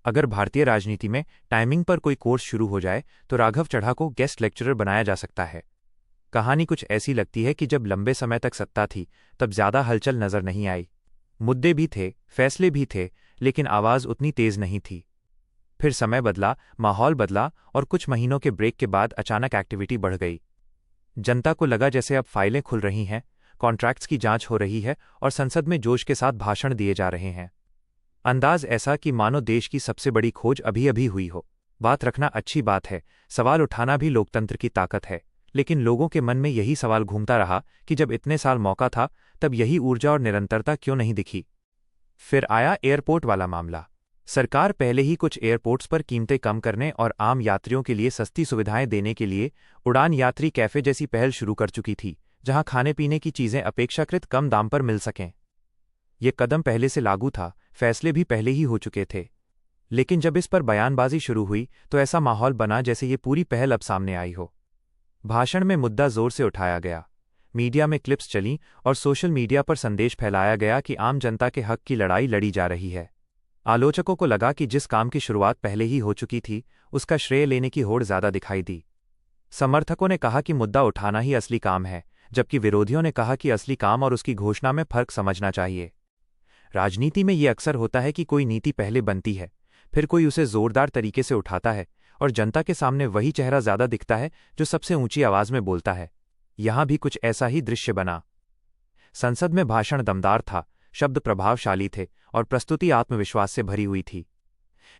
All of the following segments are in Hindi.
अगर भारतीय राजनीति में टाइमिंग पर कोई कोर्स शुरू हो जाए तो राघव चड्ढा को गेस्ट लेक्चरर बनाया जा सकता है। कहानी कुछ ऐसी लगती है कि जब लंबे समय तक सत्ता थी तब ज्यादा हलचल नजर नहीं आई। मुद्दे भी थे, फैसले भी थे, लेकिन आवाज उतनी तेज नहीं थी। फिर समय बदला, माहौल बदला और कुछ महीनों के ब्रेक के बाद अचानक एक्टिविटी बढ़ गई। जनता को लगा जैसे अब फाइलें खुल रही हैं, कॉन्ट्रैक्ट्स की जांच हो रही है और संसद में जोश के साथ भाषण दिए जा रहे हैं। अंदाज ऐसा कि मानो देश की सबसे बड़ी खोज अभी अभी हुई हो। बात रखना अच्छी बात है, सवाल उठाना भी लोकतंत्र की ताकत है, लेकिन लोगों के मन में यही सवाल घूमता रहा कि जब इतने साल मौका था तब यही ऊर्जा और निरंतरता क्यों नहीं दिखी। फिर आया एयरपोर्ट वाला मामला। सरकार पहले ही कुछ एयरपोर्ट्स पर कीमतें कम करने और आम यात्रियों के लिए सस्ती सुविधाएं देने के लिए उड़ान यात्री कैफे जैसी पहल शुरू कर चुकी थी, जहां खाने पीने की चीजें अपेक्षाकृत कम दाम पर मिल सकें। ये कदम पहले से लागू था, फैसले भी पहले ही हो चुके थे, लेकिन जब इस पर बयानबाजी शुरू हुई तो ऐसा माहौल बना जैसे ये पूरी पहल अब सामने आई हो। भाषण में मुद्दा जोर से उठाया गया, मीडिया में क्लिप्स चलीं और सोशल मीडिया पर संदेश फैलाया गया कि आम जनता के हक की लड़ाई लड़ी जा रही है। आलोचकों को लगा कि जिस काम की शुरुआत पहले ही हो चुकी थी उसका श्रेय लेने की होड़ ज्यादा दिखाई दी। समर्थकों ने कहा कि मुद्दा उठाना ही असली काम है, जबकि विरोधियों ने कहा कि असली काम और उसकी घोषणा में फर्क समझना चाहिए। राजनीति में ये अक्सर होता है कि कोई नीति पहले बनती है, फिर कोई उसे जोरदार तरीके से उठाता है और जनता के सामने वही चेहरा ज्यादा दिखता है जो सबसे ऊंची आवाज में बोलता है। यहां भी कुछ ऐसा ही दृश्य बना। संसद में भाषण दमदार था, शब्द प्रभावशाली थे और प्रस्तुति आत्मविश्वास से भरी हुई थी,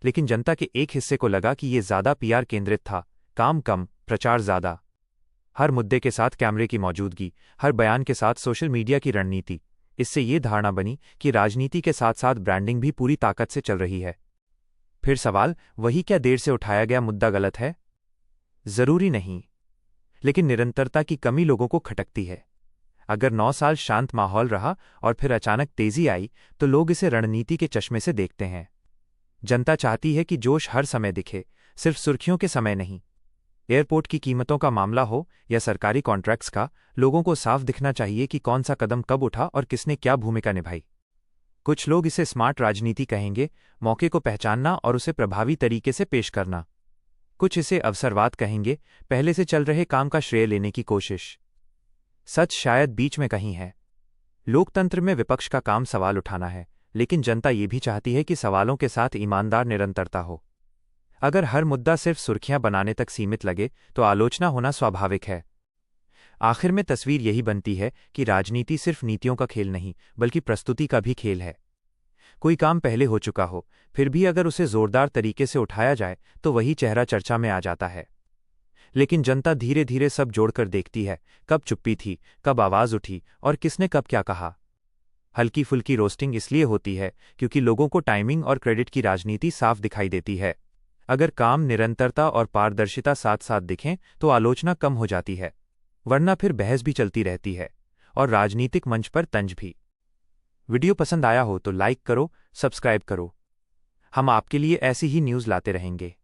लेकिन जनता के एक हिस्से को लगा कि ये ज्यादा पीआर केंद्रित था, काम कम, प्रचार ज्यादा। हर मुद्दे के साथ कैमरे की मौजूदगी, हर बयान के साथ सोशल मीडिया की रणनीति, इससे ये धारणा बनी कि राजनीति के साथ साथ ब्रांडिंग भी पूरी ताकत से चल रही है। फिर सवाल वही, क्या देर से उठाया गया मुद्दा गलत है? जरूरी नहीं, लेकिन निरंतरता की कमी लोगों को खटकती है। अगर 9 साल शांत माहौल रहा और फिर अचानक तेजी आई तो लोग इसे रणनीति के चश्मे से देखते हैं। जनता चाहती है कि जोश हर समय दिखे, सिर्फ सुर्खियों के समय नहीं। एयरपोर्ट की कीमतों का मामला हो या सरकारी कॉन्ट्रैक्ट्स का, लोगों को साफ दिखना चाहिए कि कौन सा कदम कब उठा और किसने क्या भूमिका निभाई। कुछ लोग इसे स्मार्ट राजनीति कहेंगे, मौके को पहचानना और उसे प्रभावी तरीके से पेश करना। कुछ इसे अवसरवाद कहेंगे, पहले से चल रहे काम का श्रेय लेने की कोशिश। सच शायद बीच में कहीं है। लोकतंत्र में विपक्ष का काम सवाल उठाना है, लेकिन जनता ये भी चाहती है कि सवालों के साथ ईमानदार निरंतरता हो। अगर हर मुद्दा सिर्फ सुर्खियां बनाने तक सीमित लगे तो आलोचना होना स्वाभाविक है। आखिर में तस्वीर यही बनती है कि राजनीति सिर्फ नीतियों का खेल नहीं बल्कि प्रस्तुति का भी खेल है। कोई काम पहले हो चुका हो, फिर भी अगर उसे जोरदार तरीके से उठाया जाए तो वही चेहरा चर्चा में आ जाता है। लेकिन जनता धीरे धीरे सब जोड़कर देखती है, कब चुप्पी थी, कब आवाज उठी और किसने कब क्या कहा। हल्की फुल्की रोस्टिंग इसलिए होती है क्योंकि लोगों को टाइमिंग और क्रेडिट की राजनीति साफ दिखाई देती है। अगर काम, निरंतरता और पारदर्शिता साथ साथ दिखें तो आलोचना कम हो जाती है, वरना फिर बहस भी चलती रहती है और राजनीतिक मंच पर तंज भी। वीडियो पसंद आया हो तो लाइक करो, सब्सक्राइब करो। हम आपके लिए ऐसी ही न्यूज़ लाते रहेंगे।